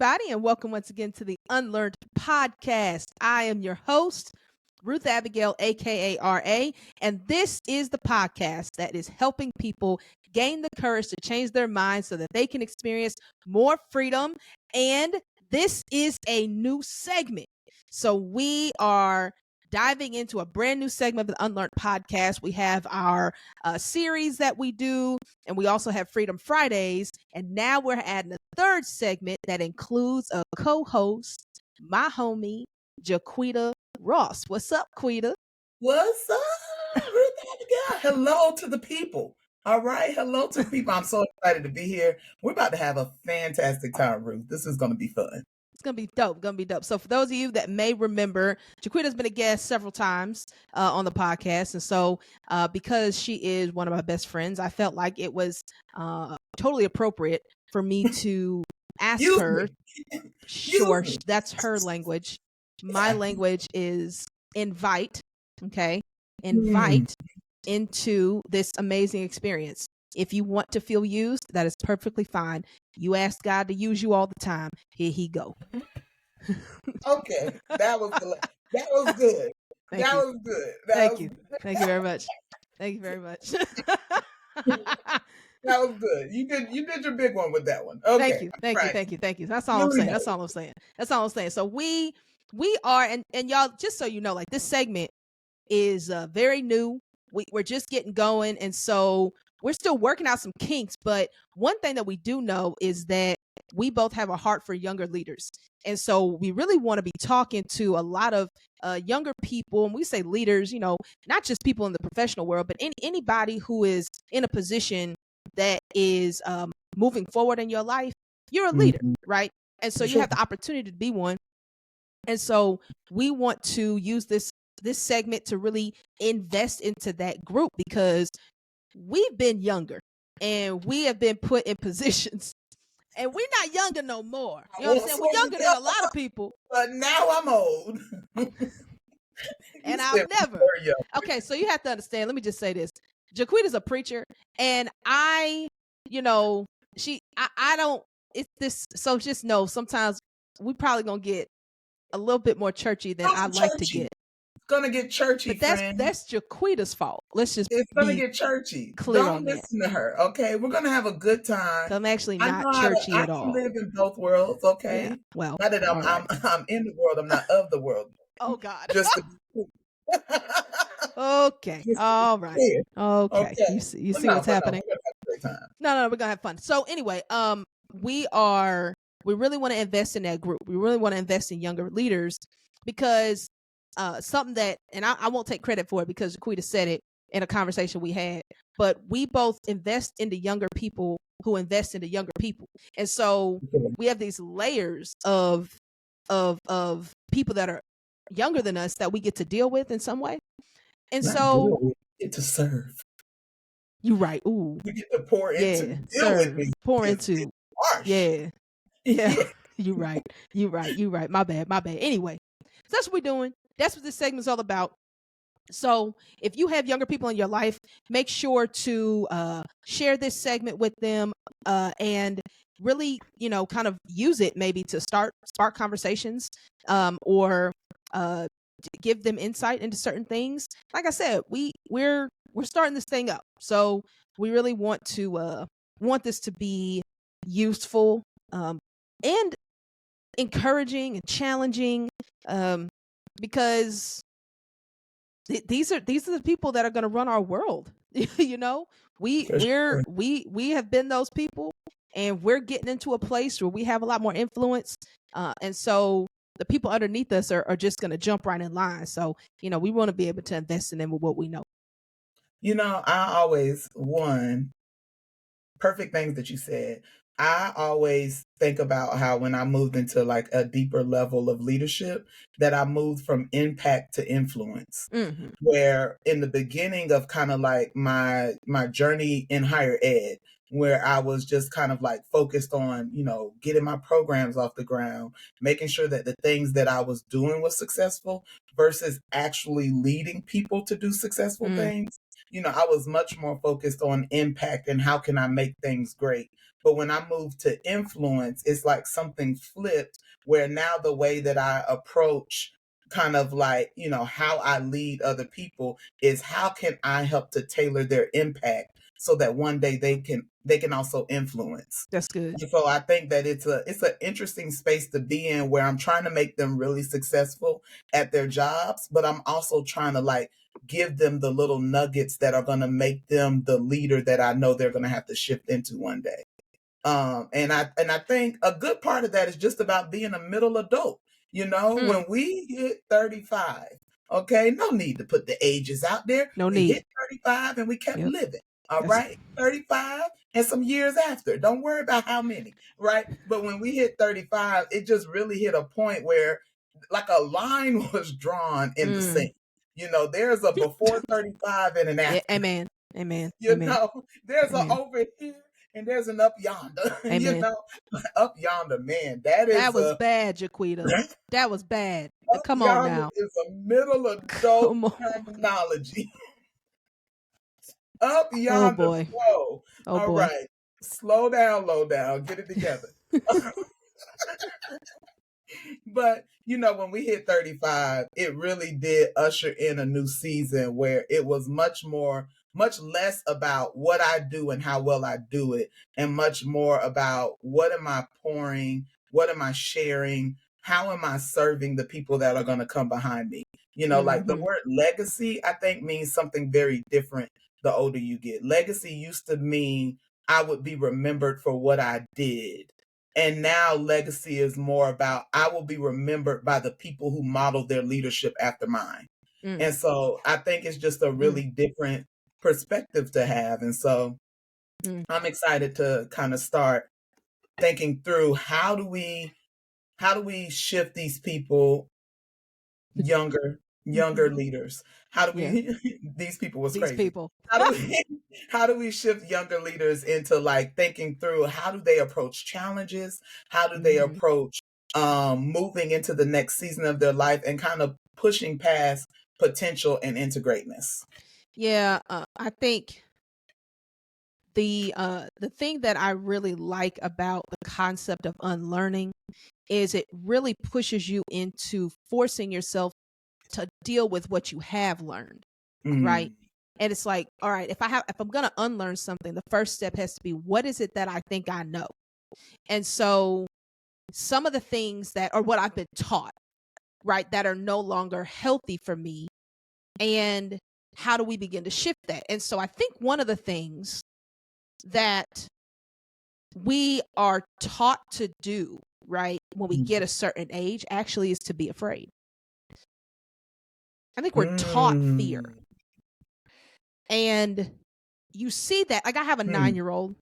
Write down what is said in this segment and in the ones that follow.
everybody, and welcome once again to the UnLearnT podcast. I am your host, Ruth Abigail, aka RA, and this is the podcast that is helping people gain the courage to change their minds so that they can experience more freedom. And this is a new segment. So we are diving into a brand new segment of the UnLearnT podcast. We have our series that we do, and we also have Freedom Fridays. And now we're adding a third segment that includes a co-host, my homie, Jaquetta Ross. What's up, Quita? What's up, Ruth Abigail? Hello to the people. All right. Hello to the people. I'm so excited to be here. We're about to have a fantastic time, Ruth. This is going to be fun. It's gonna be dope. So for those of you that may remember, Jaquetta's been a guest several times on the podcast, and so because she is one of my best friends, I felt like it was totally appropriate for me to ask her. Sure, that's her language. My language is invite. Okay, invite into this amazing experience. If you want to feel used, that is perfectly fine. You ask God to use you all the time. Here he go. Okay, that was good. That was good. Thank you. Thank you very much. Thank you very much. That was good. You did your big one with that one. Okay. Thank you. That's all I'm saying. So we are, and y'all, just so you know, like this segment is very new. We're just getting going, and so we're still working out some kinks. But one thing that we do know is that we both have a heart for younger leaders, and so we really want to be talking to a lot of younger people. And we say leaders, not just people in the professional world, but anybody who is in a position that is moving forward in your life. You're a leader, right? And so you have the opportunity to be one. And so we want to use this segment to really invest into that group, because we've been younger and we have been put in positions, and we're not younger no more. You know what I'm saying? We're younger than a lot of people. But now I'm old. And I'll never. Okay, so you have to understand. Let me just say this. Jaquetta's a preacher, and I don't, it's this, so just know sometimes we probably gonna get a little bit more churchy than I'd like to get. Gonna get churchy, but that's Jaquetta's fault. It's gonna get churchy. Don't listen to her, okay? We're gonna have a good time. I'm actually not churchy at all. I live in both worlds, okay? Yeah, well, not that I'm in the world. I'm not of the world. Oh God. Just okay. All right. Okay. You see what's happening? No, we're gonna have fun. So anyway, we really want to invest in that group. We really want to invest in younger leaders, because something that, and I won't take credit for it because Jaquetta said it in a conversation we had, but we both invest in the younger people who invest in the younger people. And so we have these layers of people that are younger than us that we get to deal with in some way. And so we get to serve. You're right. Ooh. We get to pour into. Serve. Pour into. Yeah. You're right. My bad. Anyway, so that's what we're doing. That's what this segment is all about. So if you have younger people in your life, make sure to share this segment with them and really, kind of use it maybe to spark conversations or give them insight into certain things. Like I said, we're starting this thing up, so we really want this to be useful and encouraging and challenging, because these are the people that are going to run our world. We have been those people, and we're getting into a place where we have a lot more influence, and so the people underneath us are just going to jump right in line. So we want to be able to invest in them with what we know. I always, perfect things that you said. I always think about how when I moved into like a deeper level of leadership, that I moved from impact to influence. Where in the beginning of kind of like my journey in higher ed, where I was just kind of like focused on, getting my programs off the ground, making sure that the things that I was doing was successful versus actually leading people to do successful things. I was much more focused on impact and how can I make things great But when I moved to influence, it's like something flipped, where now the way that I approach kind of like, how I lead other people is how can I help to tailor their impact so that one day they can also influence. That's good. And so I think that it's an interesting space to be in, where I'm trying to make them really successful at their jobs, but I'm also trying to like give them the little nuggets that are going to make them the leader that I know they're going to have to shift into one day. And I think a good part of that is just about being a middle adult. When we hit 35, okay, no need to put the ages out there. No We need. hit 35 and we kept Yep. living. All right, 35 and some years after. Don't worry about how many, right? But when we hit 35, it just really hit a point where like a line was drawn in the sand. There's a before 35 and an after. Amen. Amen. There's Amen. an over here and there's an up yonder. Amen. Up yonder, man. That was bad, Jaquetta. That was bad. Come on now. Is a middle adult terminology. Up yonder. Oh boy. Whoa. Oh all boy. right. Slow down, low down. Get it together. But when we hit 35, it really did usher in a new season where it was much less about what I do and how well I do it, and much more about what am I pouring, what am I sharing, how am I serving the people that are going to come behind me. Like the word legacy, I think means something very different the older you get. Legacy used to mean I would be remembered for what I did. And now legacy is more about I will be remembered by the people who model their leadership after mine. And so I think it's just a really different perspective to have. And so I'm excited to kind of start thinking through how do we shift these people, younger leaders. How do we these people was crazy. People. How do we shift younger leaders into like thinking through how do they approach challenges? How do they approach moving into the next season of their life and kind of pushing past potential and into greatness? Yeah, I think the thing that I really like about the concept of unlearning is it really pushes you into forcing yourself to deal with what you have learned, right? And it's like, all right, if I'm going to unlearn something, the first step has to be, what is it that I think I know? And so some of the things that are what I've been taught, right, that are no longer healthy for me, and how do we begin to shift that? And so I think one of the things that we are taught to do, right, when we get a certain age actually is to be afraid. I think we're taught fear. And you see that, like I have a 9-year-old,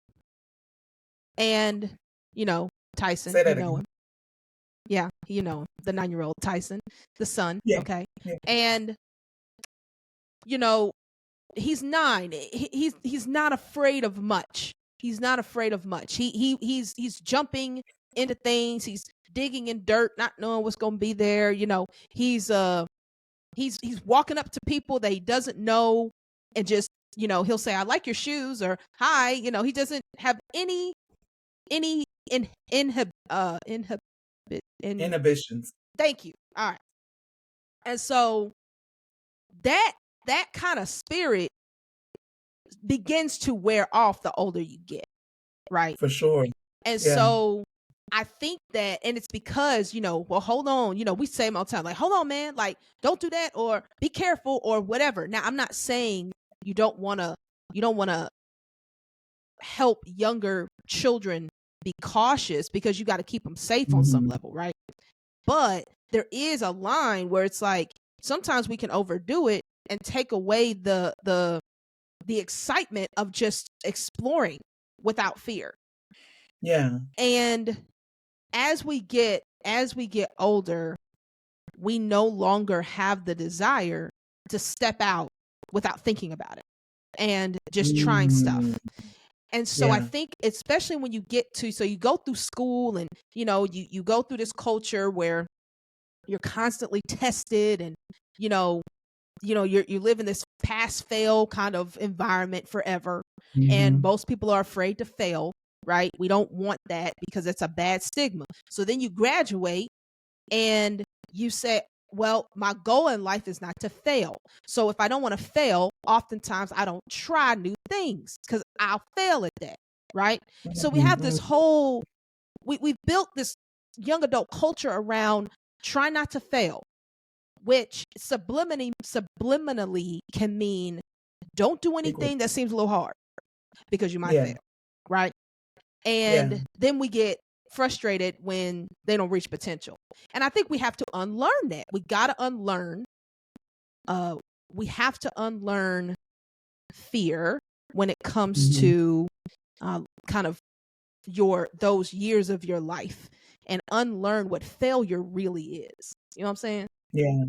and Tyson, you know him. Yeah, you know him, the 9-year-old Tyson, the son. Yeah. Okay. Yeah. And he's 9. He's not afraid of much. He's not afraid of much. He's jumping into things. He's digging in dirt, not knowing what's going to be there. He's walking up to people that he doesn't know, and just he'll say, "I like your shoes," or "Hi." He doesn't have any inhibitions. Thank you. All right. And so that kind of spirit begins to wear off the older you get, right? For sure. And so I think that, and it's because, well, hold on, we say them all the time, like, hold on, man, like, don't do that, or be careful, or whatever. Now, I'm not saying you don't want to help younger children be cautious, because you got to keep them safe on some level, right? But there is a line where it's like, sometimes we can overdo it and take away the excitement of just exploring without fear. Yeah. And as we get older, we no longer have the desire to step out without thinking about it and just trying stuff. And so I think, especially when you get to, so you go through school, and you go through this culture where you're constantly tested, and you live in this pass fail kind of environment forever. And most people are afraid to fail, right? We don't want that because it's a bad stigma. So then you graduate and you say, well, my goal in life is not to fail. So if I don't want to fail, oftentimes I don't try new things because I'll fail at that, right? So we have this whole, we've built this young adult culture around try not to fail, which subliminally can mean don't do anything that seems a little hard because you might fail, right? And then we get frustrated when they don't reach potential. And I think we have to unlearn that. We got to unlearn. We have to unlearn fear when it comes to kind of those years of your life, and unlearn what failure really is. You know what I'm saying? Yeah.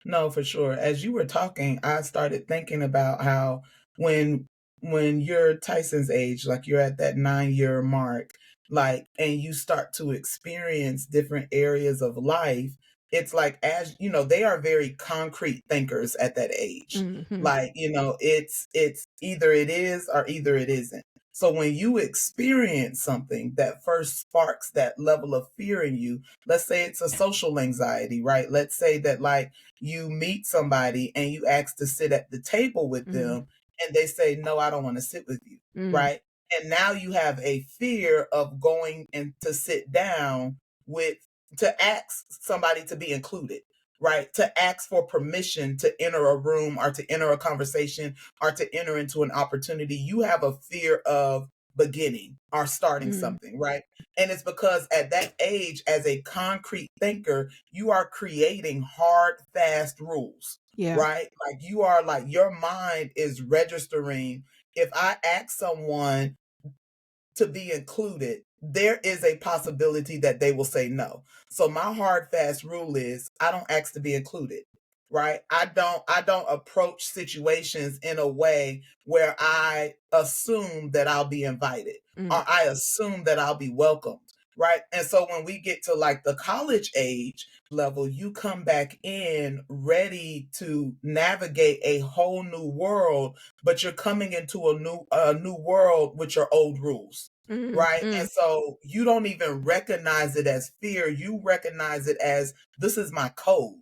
No, for sure. As you were talking, I started thinking about how when you're Tyson's age, like you're at that 9-year mark, like, and you start to experience different areas of life, it's like, as you know, they are very concrete thinkers at that age. Like, it's either it is or either it isn't. So when you experience something that first sparks that level of fear in you, let's say it's a social anxiety, right? Let's say that, like, you meet somebody and you ask to sit at the table with them and they say, no, I don't want to sit with you, right? And now you have a fear of going and to sit down with, to ask somebody to be included, right? To ask for permission to enter a room or to enter a conversation or to enter into an opportunity. You have a fear of beginning or starting something, right? And it's because at that age, as a concrete thinker, you are creating hard, fast rules, right? Like you are, like, your mind is registering. If I ask someone to be included, there is a possibility that they will say no. So my hard, fast rule is I don't ask to be included, right? I don't approach situations in a way where I assume that I'll be invited or I assume that I'll be welcomed, right? And so when we get to like the college age level, you come back in ready to navigate a whole new world, but you're coming into a new world with your old rules. Right. And so you don't even recognize it as fear. You recognize it as, this is my code.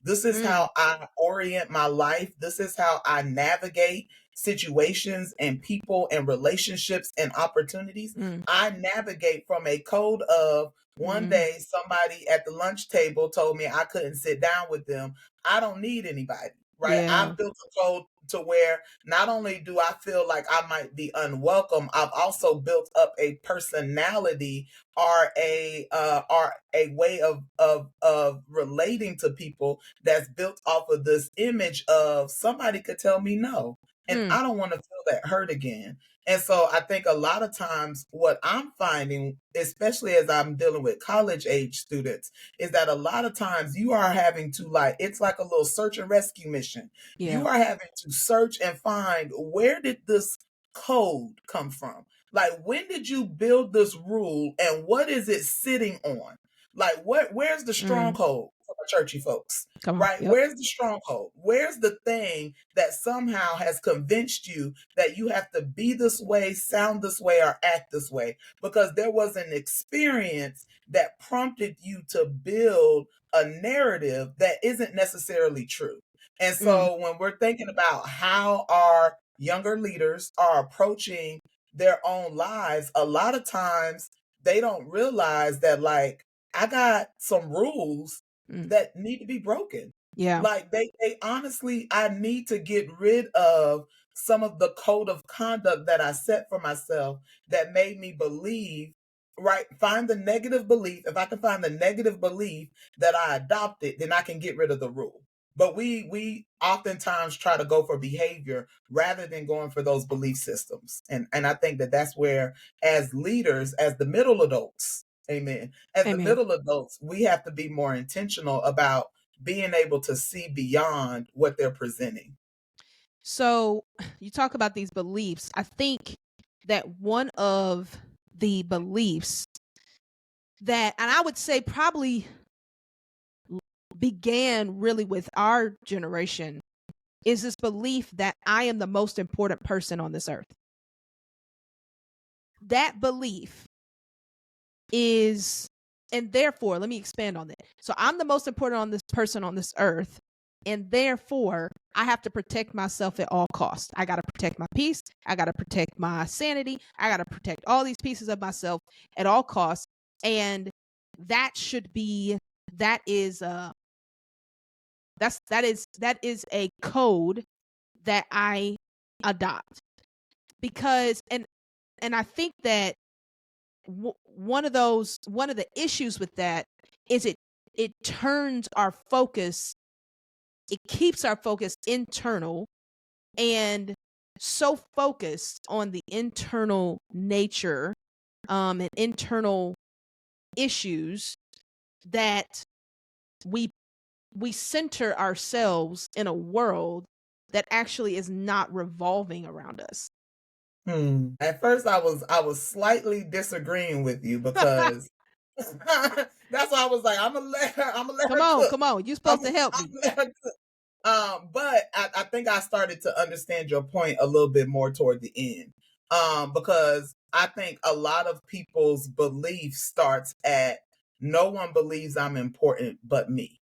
This is how I orient my life. This is how I navigate situations and people and relationships and opportunities. I navigate from a code of, one day somebody at the lunch table told me I couldn't sit down with them. I don't need anybody, right? I've built a code to where not only do I feel like I might be unwelcome, I've also built up a personality or a way of relating to people that's built off of this image of somebody could tell me no, and I don't want to feel that hurt again. And so I think a lot of times what I'm finding, especially as I'm dealing with college age students, is that a lot of times you are having to, like, it's like a little search and rescue mission. You are having to search and find, where did this code come from? Like, when did you build this rule and what is it sitting on? Like, where's the stronghold for the churchy folks? Right? Where's the stronghold? Where's the thing that somehow has convinced you that you have to be this way, sound this way, or act this way? Because there was an experience that prompted you to build a narrative that isn't necessarily true. And so when we're thinking about how our younger leaders are approaching their own lives, a lot of times they don't realize that, like, I got some rules that need to be broken. Like, they honestly, I need to get rid of some of the code of conduct that I set for myself that made me believe, right? Find the negative belief. If I can find the negative belief that I adopted, then I can get rid of the rule. But we oftentimes try to go for behavior rather than going for those belief systems. And I think that that's where, as leaders, as the middle adults, amen, as the middle adults, we have to be more intentional about being able to see beyond what they're presenting. So you talk about these beliefs. I think that one of the beliefs that, and I would say probably began really with our generation, is this belief that I am the most important person on this earth. that belief is, and therefore, let me expand on that. So I'm the most important on this person on this earth, and therefore I have to protect myself at all costs. I got to protect my peace. I got to protect my sanity. I got to protect all these pieces of myself at all costs. And that should be, that is that is a code that I adopt, because and I think that one of the issues with that is it turns our focus, it keeps our focus internal, and so focused on the internal nature and internal issues that we center ourselves in a world that actually is not revolving around us. At first I was slightly disagreeing with you because that's why I was like, I'm gonna let her cook. Come on, you're supposed to help me. I'm let her cook. But I think I started to understand your point a little bit more toward the end. Because I think a lot of people's belief starts at, no one believes I'm important but me.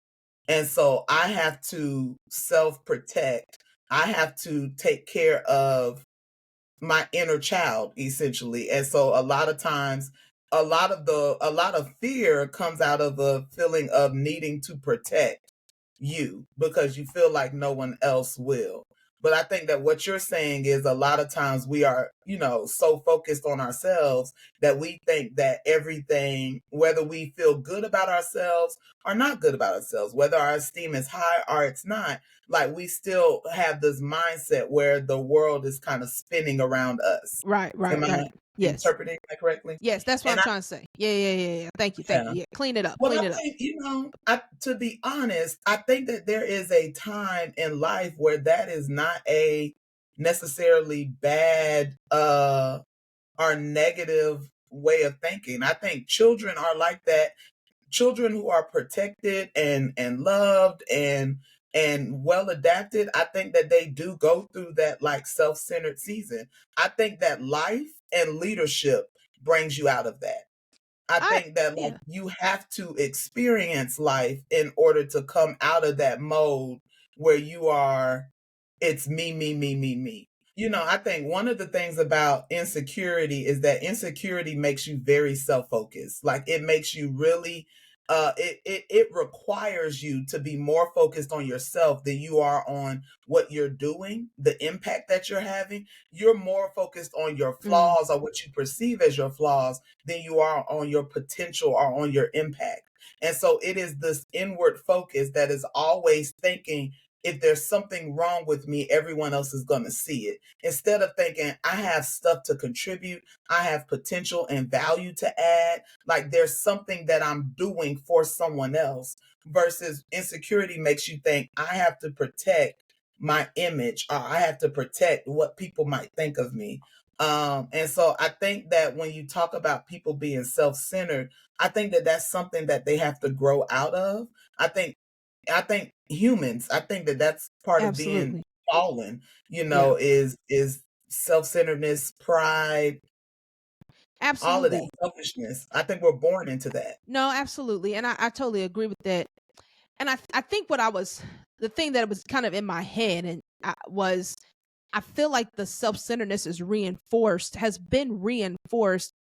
And so I have to self-protect. I have to take care of my inner child, essentially. And so a lot of times, a lot of fear comes out of a feeling of needing to protect you because you feel like no one else will. But I think that what you're saying is, a lot of times we are, so focused on ourselves that we think that everything, whether we feel good about ourselves or not good about ourselves, whether our esteem is high or it's not, like we still have this mindset where the world is kind of spinning around us. Right. Am I Yes. interpreting that correctly? Yes, that's what And I'm trying to say. Yeah. Thank you. yeah. Yeah, clean it up. Well, Clean I it up. think, to be honest, I think that there is a time in life where that is not a necessarily bad or negative way of thinking. I think children are like that. Children who are protected and loved and well adapted, I think that they do go through that like self-centered season. I think that life and leadership brings you out of that. I think that like Yeah. you have to experience life in order to come out of that mode where you are, it's me, me, me, me, me. I think one of the things about insecurity is that insecurity makes you very self-focused. Like it makes you really it requires you to be more focused on yourself than you are on what you're doing, the impact that you're having. You're more focused on your flaws or what you perceive as your flaws than you are on your potential or on your impact. And so it is this inward focus that is always thinking, if there's something wrong with me, everyone else is going to see it. Instead of thinking, I have stuff to contribute, I have potential and value to add, like there's something that I'm doing for someone else, versus insecurity makes you think, I have to protect my image or I have to protect what people might think of me. And so I think that when you talk about people being self-centered, I think that that's something that they have to grow out of. I think humans, I think that that's part of being Absolutely. fallen, Yeah. is self-centeredness, pride, all of that, Absolutely. selfishness. I think we're born into that. No, absolutely. And I totally agree with that. And I think the thing that was kind of in my head and I feel like the self-centeredness has been reinforced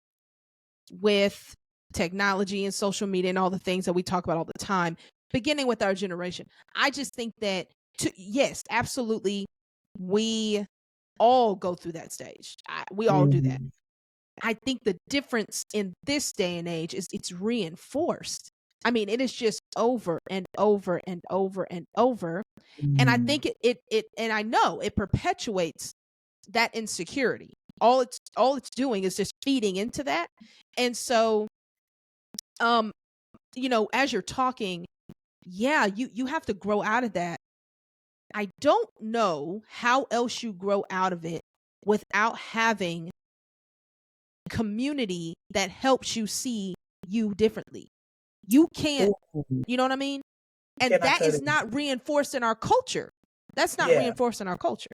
with technology and social media and all the things that we talk about all the time, beginning with our generation. I just think that, yes, absolutely, we all go through that stage. We all do that. Mhm. I think the difference in this day and age is it's reinforced. I mean, it is just over and over and over and over. And I Mm. think it and I know it perpetuates that insecurity. All it's doing is just feeding into that. And so um as you're talking, yeah, you have to grow out of that. I don't know how else you grow out of it without having community that helps you see you differently. You can't, Ooh, you know what I mean? And can I that cut is in? not reinforced in our culture. That's not Yeah, reinforced in our culture.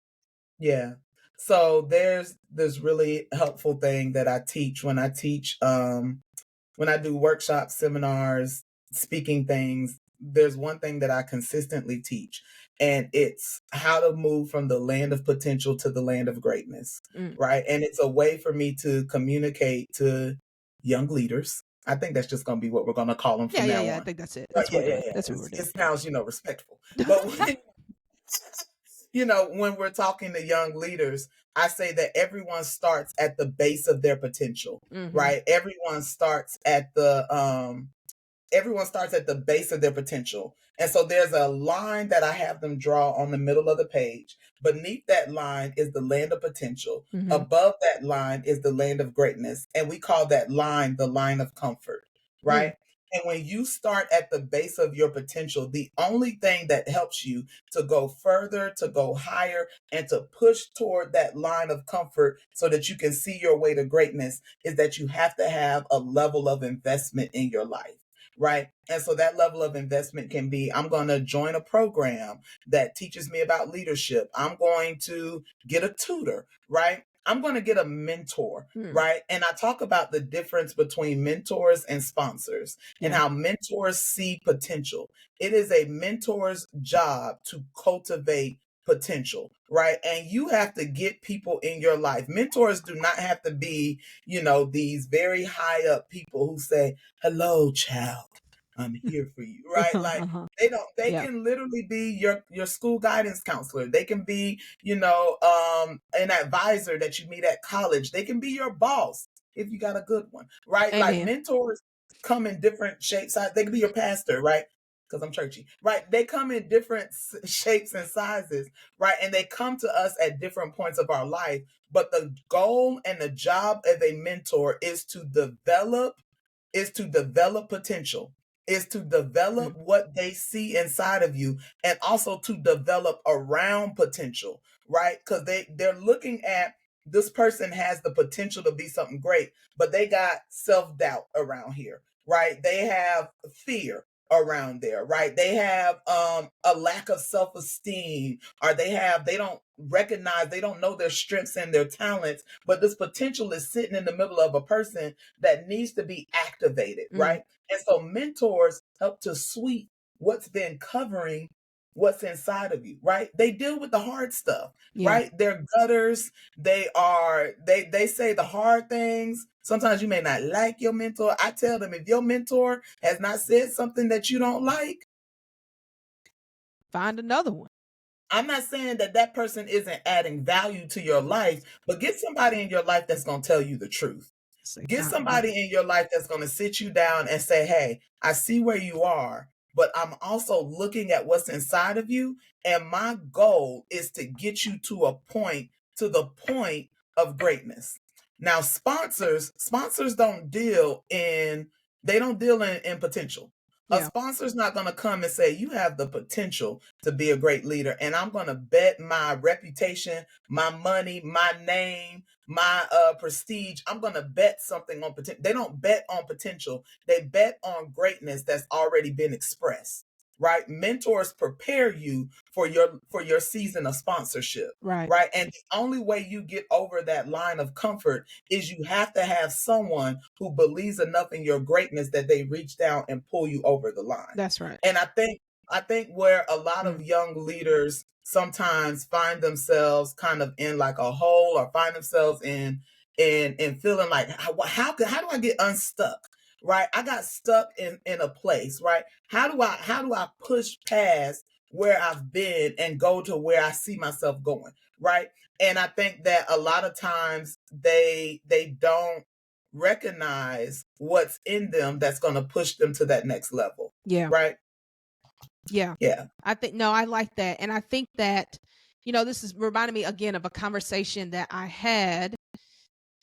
yeah. So there's this really helpful thing that I teach when I teach when I do workshops, seminars, speaking things. There's one thing that I consistently teach, and it's how to move from the land of potential to the land of greatness, right? And it's a way for me to communicate to young leaders. I think that's just going to be what we're going to call them from now I on. think that's it. That's what we're doing. That's what we're doing. It sounds, respectful. But when, when we're talking to young leaders, I say that everyone starts at the base of their potential, right? Everyone starts at the base of their potential. And so there's a line that I have them draw on the middle of the page. Beneath that line is the land of potential. Above that line is the land of greatness. And we call that line the line of comfort, right? And when you start at the base of your potential, the only thing that helps you to go further, to go higher, and to push toward that line of comfort so that you can see your way to greatness is that you have to have a level of investment in your life. Right. And so that level of investment can be, I'm going to join a program that teaches me about leadership. I'm going to get a tutor, right? I'm going to get a mentor, right? And I talk about the difference between mentors and sponsors and how mentors see potential. It is a mentor's job to cultivate potential, right? And you have to get people in your life. Mentors do not have to be, these very high up people who say, hello, child, I'm here for you, right? Like they can literally be your school guidance counselor. They can be, an advisor that you meet at college. They can be your boss if you got a good one, right? Amen. Like mentors come in different shapes. They can be your pastor, right? Because I'm churchy, right? They come in different shapes and sizes, right? And they come to us at different points of our life. But the goal and the job of a mentor is to develop potential, is to develop what they see inside of you, and also to develop around potential, right? Because they're looking at, this person has the potential to be something great, but they got self-doubt around here, right? They have fear around there, right? They have a lack of self-esteem, or they don't recognize, they don't know their strengths and their talents, but this potential is sitting in the middle of a person that needs to be activated, right? And so mentors help to sweep what's been covering what's inside of you, right? They deal with the hard stuff, right? They're gutters. They say the hard things. Sometimes you may not like your mentor. I tell them, if your mentor has not said something that you don't like, find another one. I'm not saying that person isn't adding value to your life, but get somebody in your life that's going to tell you the truth. Get somebody in your life that's going to sit you down and say, hey, I see where you are, but I'm also looking at what's inside of you. And my goal is to get you to the point of greatness. Now, sponsors don't deal in potential. A sponsor's not going to come and say, you have the potential to be a great leader, and I'm going to bet my reputation, my money, my name, my prestige. I'm going to bet something on potential. They don't bet on potential. They bet on greatness that's already been expressed, right? Mentors prepare you for your season of sponsorship, right? And the only way you get over that line of comfort is you have to have someone who believes enough in your greatness that they reach down and pull you over the line. That's right. And I think where a lot of young leaders sometimes find themselves kind of in like a hole, or find themselves in feeling like, how do I get unstuck? Right? I got stuck in a place, right? How do I push past where I've been and go to where I see myself going, right? And I think that a lot of times they don't recognize what's in them that's going to push them to that next level. Yeah. Right? Yeah. Yeah. I like that. And I think that, this is reminding me again of a conversation that I had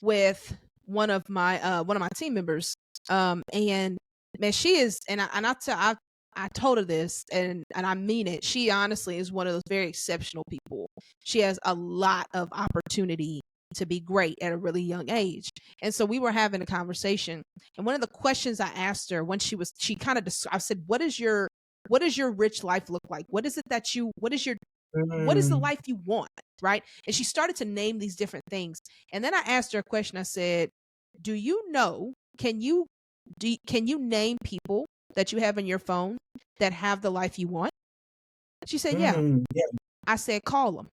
with one of my team members. And man, she is, and I told her this, and I mean it. She honestly is one of those very exceptional people. She has a lot of opportunity to be great at a really young age. And so we were having a conversation, and one of the questions I asked her when I said, what does your rich life look like? What is it that what is your what is the Mm. life you want, right? And she started to name these different things. And then I asked her a question. I said, do you know, can you name people that you have in your phone that have the life you want? She said, yeah. Yeah. I said, call them.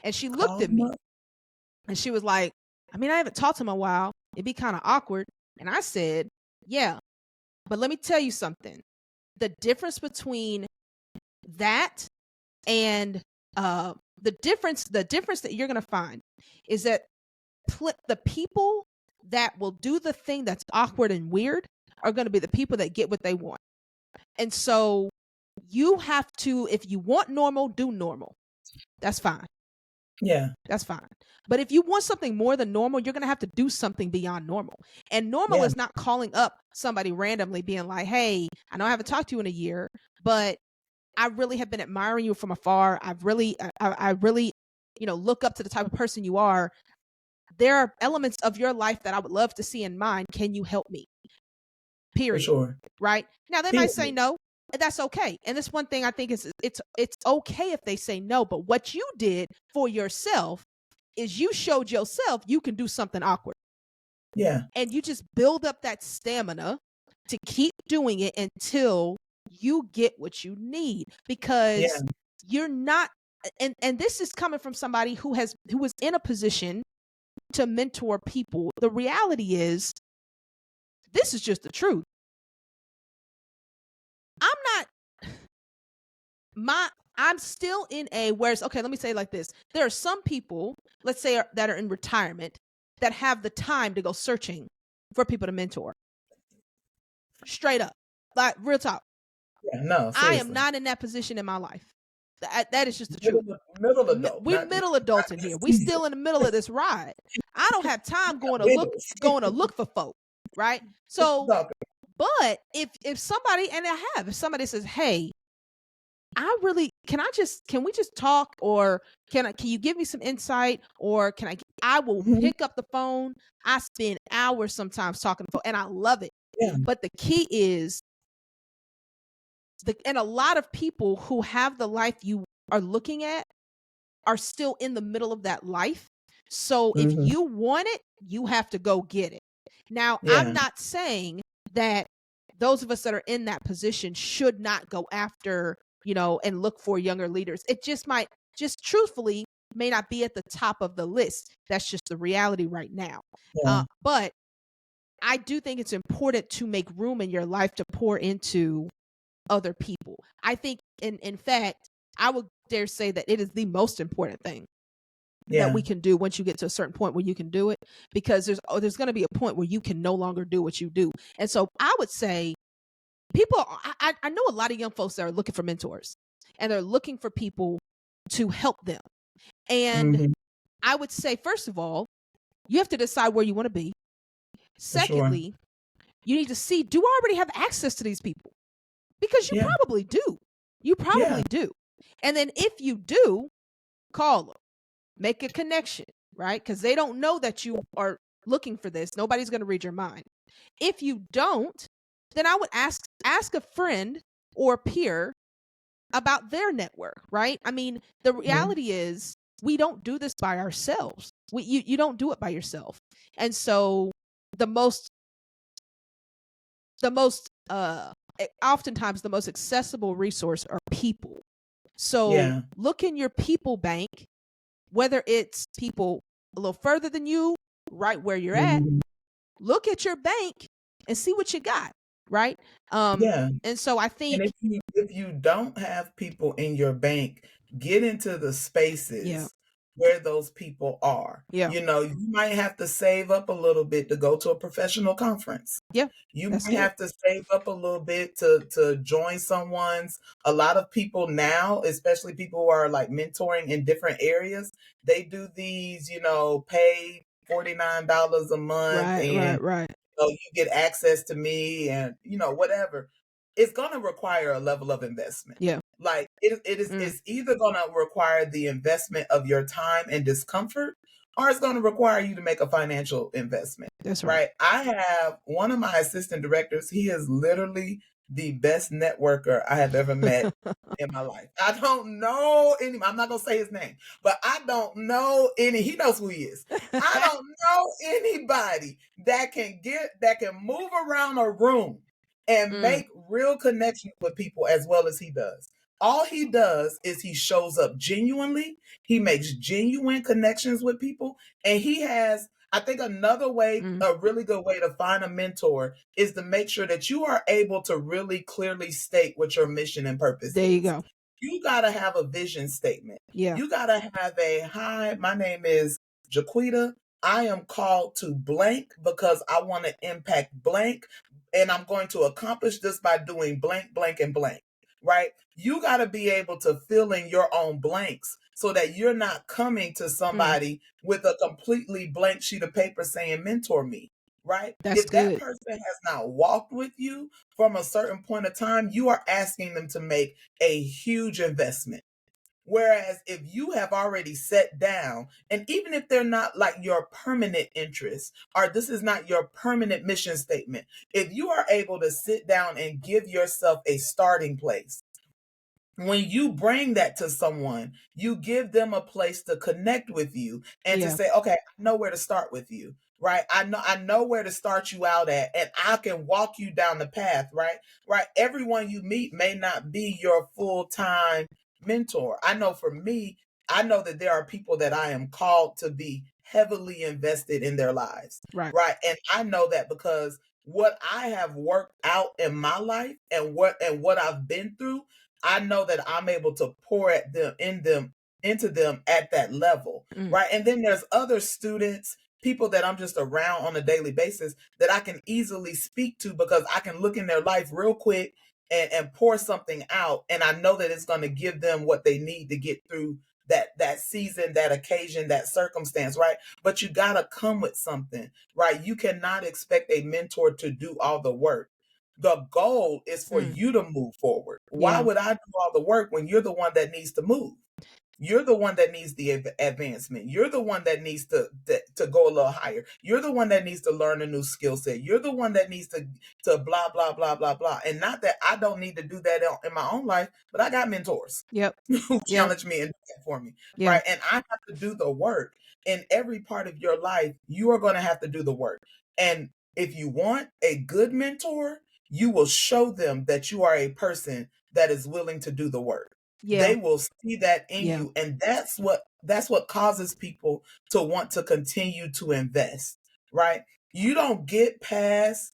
And she looked Call at them me up. and she was like, I mean, I haven't talked to them in a while. It'd be kind of awkward. And I said, yeah, but let me tell you something. The difference between that and the difference that you're going to find is that the people that will do the thing that's awkward and weird are going to be the people that get what they want. And so you have to, if you want normal, do normal. That's fine. Yeah. That's fine. But if you want something more than normal, you're going to have to do something beyond normal. And normal Yeah. is not calling up somebody randomly being like, hey, I know I haven't talked to you in a year, but I really have been admiring you from afar. I really, look up to the type of person you are. There are elements of your life that I would love to see in mine. Can you help me? For Period. sure. Right? Now they might say Period. no. And that's okay. And this one thing I think is it's okay if they say no, but what you did for yourself is you showed yourself you can do something awkward. Yeah. And you just build up that stamina to keep doing it until you get what you need, because Yeah. you're not, and this is coming from somebody who was in a position to mentor people. The reality is, this is just the truth. I'm still in a, whereas, okay, let me say it like this. There are some people, let's say, that are in retirement that have the time to go searching for people to mentor. Straight up. Like, real talk. Yeah. No, I am seriously. not in that position in my life. That is just the truth. Middle adult. We middle adults in here. We still in the middle of this ride. I don't have time going to look for folk, right? So, but if somebody, and if somebody says, hey, can we just talk, or can you give me some insight, or I will pick up the phone. I spend hours sometimes talking to folks, and I love it. Yeah. But the key is, and a lot of people who have the life you are looking at are still in the middle of that life. So if you want it, you have to go get it. Now, I'm not saying that those of us that are in that position should not go after, and look for younger leaders. It just truthfully may not be at the top of the list. That's just the reality right now. Yeah. But I do think it's important to make room in your life to pour into other people. I think, in fact, I would dare say that it is the most important thing that we can do once you get to a certain point where you can do it, because there's going to be a point where you can no longer do what you do. And so I would say I know a lot of young folks that are looking for mentors, and they're looking for people to help them. And I would say, first of all, you have to decide where you want to be. Secondly, you need to see, do I already have access to these people? Because you probably do. You probably do. And then if you do, call them. Make a connection, right? Because they don't know that you are looking for this. Nobody's going to read your mind. If you don't, then I would ask a friend or peer about their network, right? I mean, the reality is, we don't do this by ourselves. You don't do it by yourself. And so oftentimes the most accessible resource are people. So look in your people bank, whether it's people a little further than you, right where you're at. Look at your bank and see what you got, right? And so I think, and if you don't have people in your bank, get into the spaces where those people are. You might have to save up a little bit to go to a professional conference. You might have to save up a little bit to join someone's. A lot of people now, especially people who are like mentoring in different areas, they do these, pay $49 a month, and you get access to me, and whatever. It's going to require a level of investment. Like it's either going to require the investment of your time and discomfort, or it's going to require you to make a financial investment. That's right. I have one of my assistant directors. He is literally the best networker I have ever met in my life. I don't know any, I'm not gonna say his name, but I don't know any, he knows who he is. I don't know anybody that can move around a room and make real connections with people as well as he does. All he does is he shows up genuinely, he makes genuine connections with people, and he has, I think another way, a really good way to find a mentor is to make sure that you are able to really clearly state what your mission and purpose There is. you go. You got to have a vision statement. Yeah. You got to have hi, my name is Jaquetta. I am called to blank because I want to impact blank, and I'm going to accomplish this by doing blank, blank, and blank, right? You got to be able to fill in your own blanks so that you're not coming to somebody with a completely blank sheet of paper saying, mentor me, right? That's If that good. person has not walked with you from a certain point of time, you are asking them to make a huge investment. Whereas if you have already sat down, and even if they're not like your permanent interest, or this is not your permanent mission statement, if you are able to sit down and give yourself a starting place, when you bring that to someone, you give them a place to connect with you and to say, okay, I know where to start with you, right? I know where to start you out at, and I can walk you down the path, right? Right. Everyone you meet may not be your full-time mentor. I know for me, I know that there are people that I am called to be heavily invested in their lives. Right. Right. And I know that because what I have worked out in my life and what I've been through, I know that I'm able to pour at them into them at that level, right? And then there's other students, people that I'm just around on a daily basis that I can easily speak to because I can look in their life real quick and pour something out, and I know that it's going to give them what they need to get through that season, that occasion, that circumstance, right? But you got to come with something, right? You cannot expect a mentor to do all the work. The goal is for you to move forward. Why would I do all the work when you're the one that needs to move? You're the one that needs the advancement. You're the one that needs to go a little higher. You're the one that needs to learn a new skill set. You're the one that needs to blah, blah, blah, blah, blah. And not that I don't need to do that in my own life, but I got mentors who challenge me and do that for me, right? And I have to do the work. In every part of your life, you are going to have to do the work. And if you want a good mentor, you will show them that you are a person that is willing to do the work. They will see that in you, and that's what causes people to want to continue to invest, right? You don't get past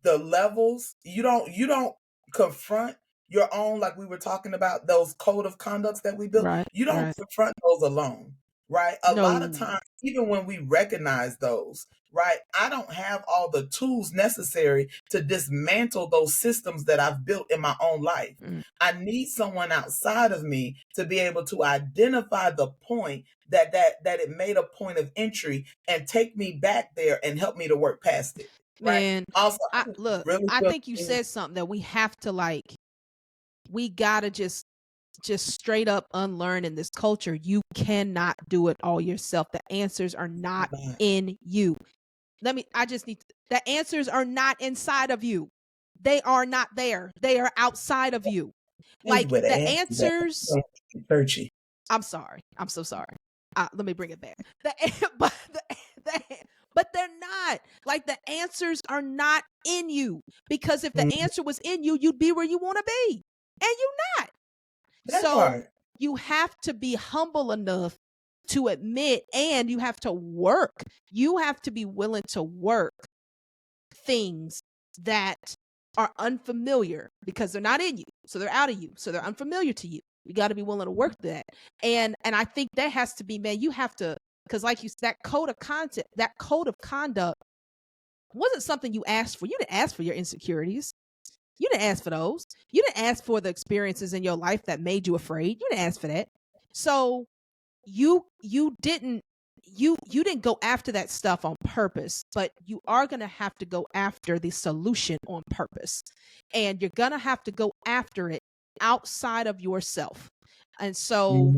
the levels. You don't confront your own, like we were talking about, those code of conducts that we built. You don't confront those alone, right? A lot of times, even when we recognize those, right, I don't have all the tools necessary to dismantle those systems that I've built in my own life. I need someone outside of me to be able to identify the point that it made a point of entry and take me back there and help me to work past it. Right. Man, Also, I think you said something that we have to we gotta just straight up unlearn in this culture. You cannot do it all yourself. The answers are not in you. The answers are not inside of you. They are not there. They are outside of you. Like the answers. I'm sorry. I'm so sorry. Let me bring it back. But they're not. Like the answers are not in you, because if the answer was in you, you'd be where you want to be, and you're not. So you have to be humble enough to admit, and you have to work. You have to be willing to work things that are unfamiliar, because they're not in you. So they're out of you. So they're unfamiliar to you. You got to be willing to work that. And I think that has to be, man, you have to, because like you said, that code of conduct wasn't something you asked for. You didn't ask for your insecurities. You didn't ask for those. You didn't ask for the experiences in your life that made you afraid. You didn't ask for that. So you didn't go after that stuff on purpose, but you are going to have to go after the solution on purpose. And you're going to have to go after it outside of yourself. And so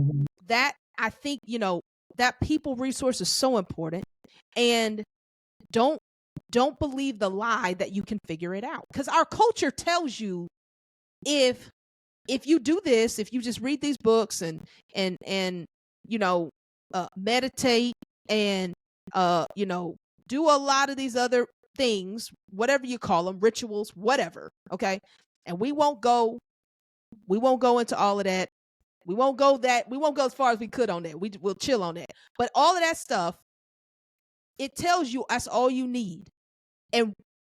that, I think, that people resource is so important. And don't don't believe the lie that you can figure it out. Because our culture tells you if you do this, if you just read these books and meditate and do a lot of these other things, whatever you call them, rituals, whatever, okay? And we won't go into all of that. We won't go as far as we could on that. We'll chill on that. But all of that stuff, it tells you that's all you need. And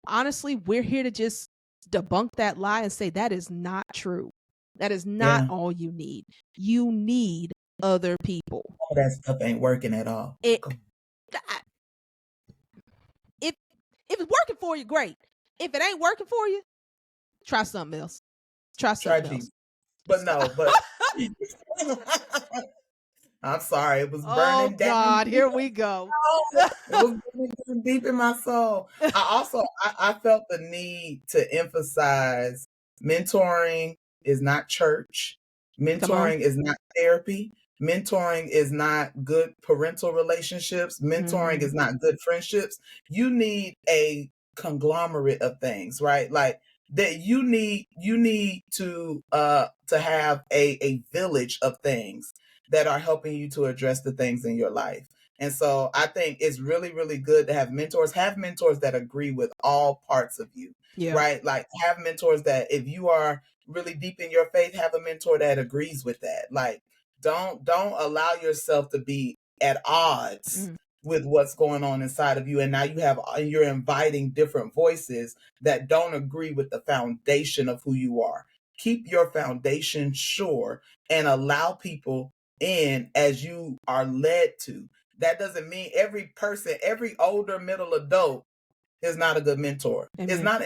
honestly, we're here to just debunk that lie and say that is not true. That is not all you need. You need other people. All that stuff ain't working at all. If it's working for you, great. If it ain't working for you, try something else. Try something else. But no, but I'm sorry, it was burning down. Oh God, here we go. It was burning deep in my soul. I felt the need to emphasize mentoring is not church. Mentoring is not therapy. Mentoring is not good parental relationships. Mentoring is not good friendships. You need a conglomerate of things, right? Like that you need to have a village of things that are helping you to address the things in your life. And so I think it's really, really good to have mentors that agree with all parts of you, right? Like have mentors that if you are really deep in your faith, have a mentor that agrees with that. Like don't allow yourself to be at odds with what's going on inside of you. And now you're inviting different voices that don't agree with the foundation of who you are. Keep your foundation sure and allow people in as you are led to. That doesn't mean every older middle adult is not a good mentor. Amen. It's not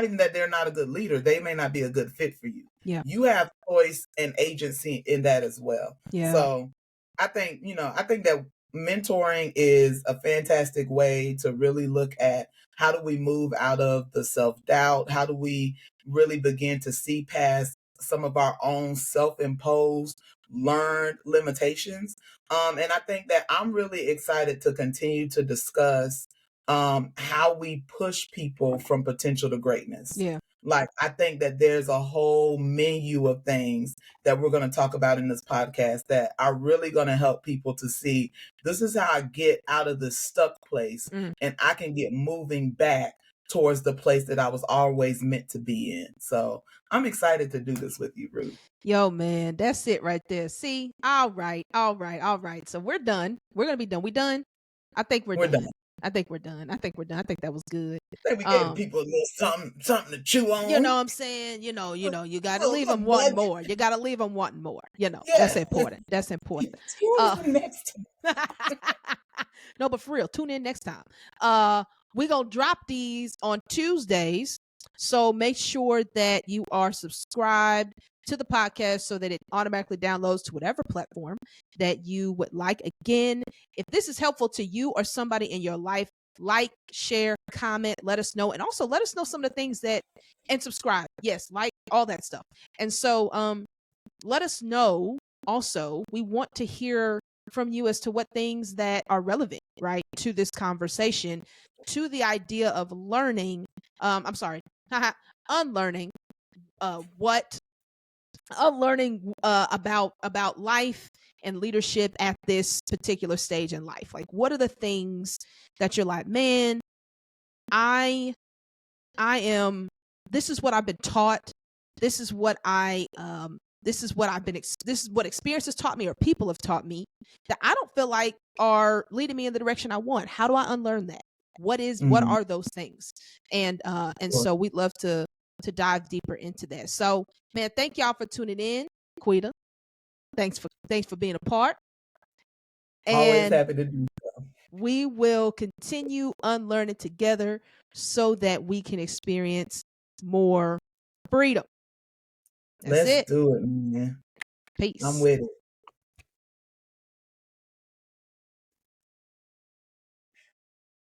even that they're not a good leader. They may not be a good fit for you. Yeah. You have choice and agency in that as well. Yeah. So I think that mentoring is a fantastic way to really look at how do we move out of the self-doubt? How do we really begin to see past some of our own self-imposed learned limitations? And I think that I'm really excited to continue to discuss how we push people from potential to greatness. Yeah. Like, I think that there's a whole menu of things that we're going to talk about in this podcast that are really going to help people to see this is how I get out of this stuck place and I can get moving back towards the place that I was always meant to be in. So I'm excited to do this with you, Ruth. Yo, man, that's it right there. See, all right. So we're done. We're going to be done. We done? I think we're done. I think we're done. I think that was good. I think we gave people a little something to chew on. You know what I'm saying? You got to leave them wanting more. You got to leave them wanting more. That's important. That's important. Next time. No, but for real, tune in next time. We're going to drop these on Tuesdays. So make sure that you are subscribed to the podcast so that it automatically downloads to whatever platform that you would like. Again, if this is helpful to you or somebody in your life, like, share, comment, let us know. And also let us know some of the things and subscribe. Yes, like all that stuff. And so let us know also, we want to hear from you as to what things that are relevant, right, to this conversation, to the idea of learning, unlearning about life and leadership at this particular stage in life. Like, what are the things that you're like, man, I am, this is what I've been taught. This is what this is what experience has taught me or people have taught me that I don't feel like are leading me in the direction I want. How do I unlearn that? What are those things? And so we'd love to dive deeper into that. So, man, thank y'all for tuning in. Jaquetta, thanks for being a part. And always happy to do so. We will continue unlearning together so that we can experience more freedom. Let's do it, man. Peace. I'm with it.